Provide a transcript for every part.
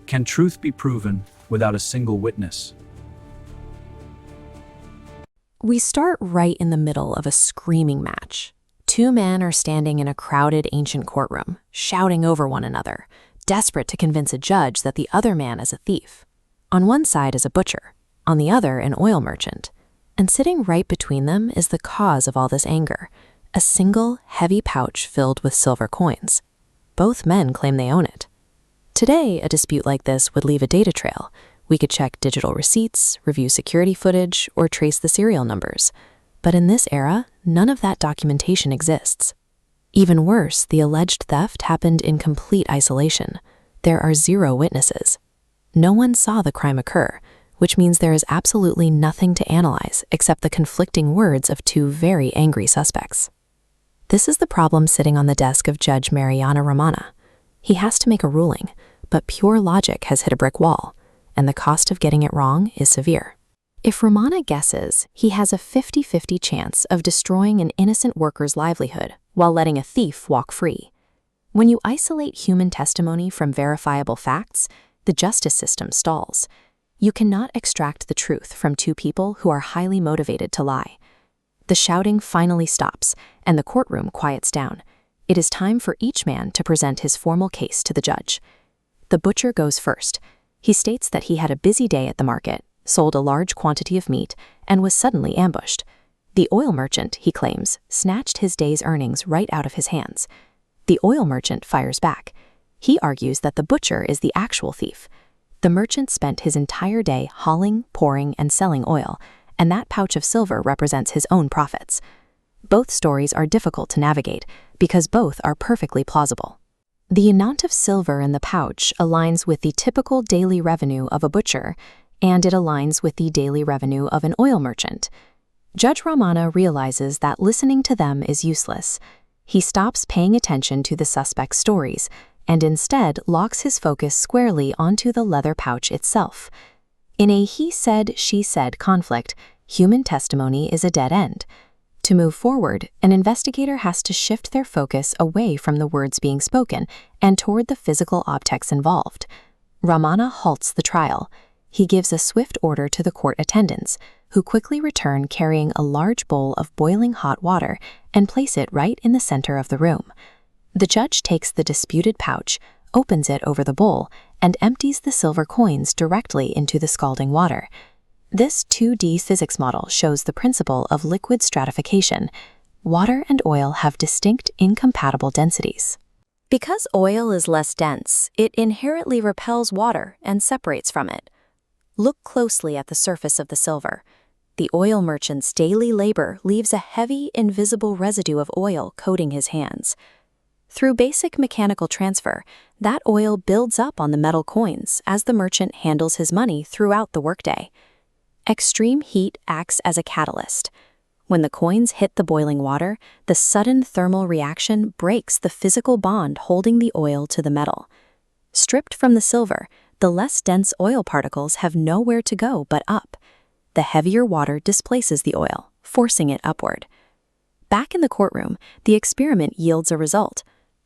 Can truth be proven without a single witness? We start right in the middle of a screaming match. Two men are standing in a crowded ancient courtroom, shouting over one another, desperate to convince a judge that the other man is a thief. On one side is a butcher, on the other an oil merchant. And sitting right between them is the cause of all this anger, a single, heavy pouch filled with silver coins. Both men claim they own it. Today, a dispute like this would leave a data trail. We could check digital receipts, review security footage, or trace the serial numbers. But in this era, none of that documentation exists. Even worse, the alleged theft happened in complete isolation. There are zero witnesses. No one saw the crime occur, which means there is absolutely nothing to analyze except the conflicting words of two very angry suspects. This is the problem sitting on the desk of Judge Mariana Romana. He has to make a ruling, but pure logic has hit a brick wall, and the cost of getting it wrong is severe. If Romana guesses, he has a 50-50 chance of destroying an innocent worker's livelihood while letting a thief walk free. When you isolate human testimony from verifiable facts, the justice system stalls. You cannot extract the truth from two people who are highly motivated to lie. The shouting finally stops, and the courtroom quiets down. It is time for each man to present his formal case to the judge. The butcher goes first. He states that he had a busy day at the market, sold a large quantity of meat, and was suddenly ambushed. The oil merchant, he claims, snatched his day's earnings right out of his hands. The oil merchant fires back. He argues that the butcher is the actual thief. The merchant spent his entire day hauling, pouring, and selling oil, and that pouch of silver represents his own profits. Both stories are difficult to navigate because both are perfectly plausible. The amount of silver in the pouch aligns with the typical daily revenue of a butcher, and it aligns with the daily revenue of an oil merchant. Judge Romana realizes that listening to them is useless. He stops paying attention to the suspect's stories and instead locks his focus squarely onto the leather pouch itself. In a he said, she said conflict, human testimony is a dead end. To move forward, an investigator has to shift their focus away from the words being spoken and toward the physical objects involved. Romana halts the trial. He gives a swift order to the court attendants, who quickly return carrying a large bowl of boiling hot water and place it right in the center of the room. The judge takes the disputed pouch, opens it over the bowl, and empties the silver coins directly into the scalding water. This 2D physics model shows the principle of liquid stratification. Water and oil have distinct, incompatible densities. Because oil is less dense, it inherently repels water and separates from it. Look closely at the surface of the silver. The oil merchant's daily labor leaves a heavy, invisible residue of oil coating his hands. Through basic mechanical transfer, that oil builds up on the metal coins as the merchant handles his money throughout the workday. Extreme heat acts as a catalyst. When the coins hit the boiling water, the sudden thermal reaction breaks the physical bond holding the oil to the metal. Stripped from the silver, the less dense oil particles have nowhere to go but up. The heavier water displaces the oil, forcing it upward. Back in the courtroom, the experiment yields a result.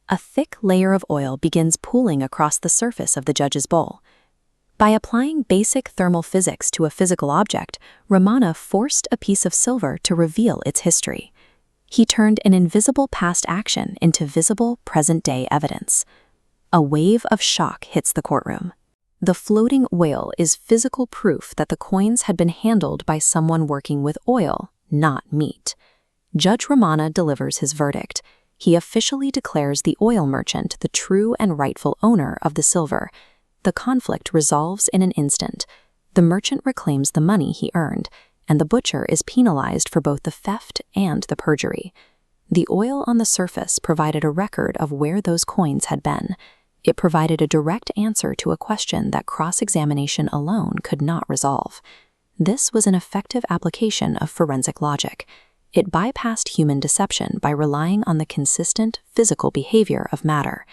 A thick layer of oil begins pooling across the surface of the judge's bowl. By applying basic thermal physics to a physical object, Romana forced a piece of silver to reveal its history. He turned an invisible past action into visible present-day evidence. A wave of shock hits the courtroom. The floating oil is physical proof that the coins had been handled by someone working with oil, not meat. Judge Romana delivers his verdict. He officially declares the oil merchant the true and rightful owner of the silver. The conflict resolves in an instant. The merchant reclaims the money he earned, and the butcher is penalized for both the theft and the perjury. The oil on the surface provided a record of where those coins had been. It provided a direct answer to a question that cross-examination alone could not resolve. This was an effective application of forensic logic. It bypassed human deception by relying on the consistent physical behavior of matter.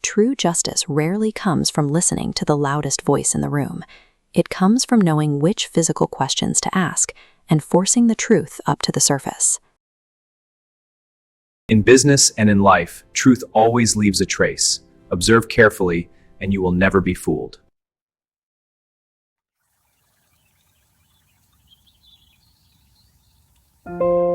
True justice rarely comes from listening to the loudest voice in the room. It comes from knowing which physical questions to ask and forcing the truth up to the surface. In business and in life, truth always leaves a trace. Observe carefully, and you will never be fooled. you.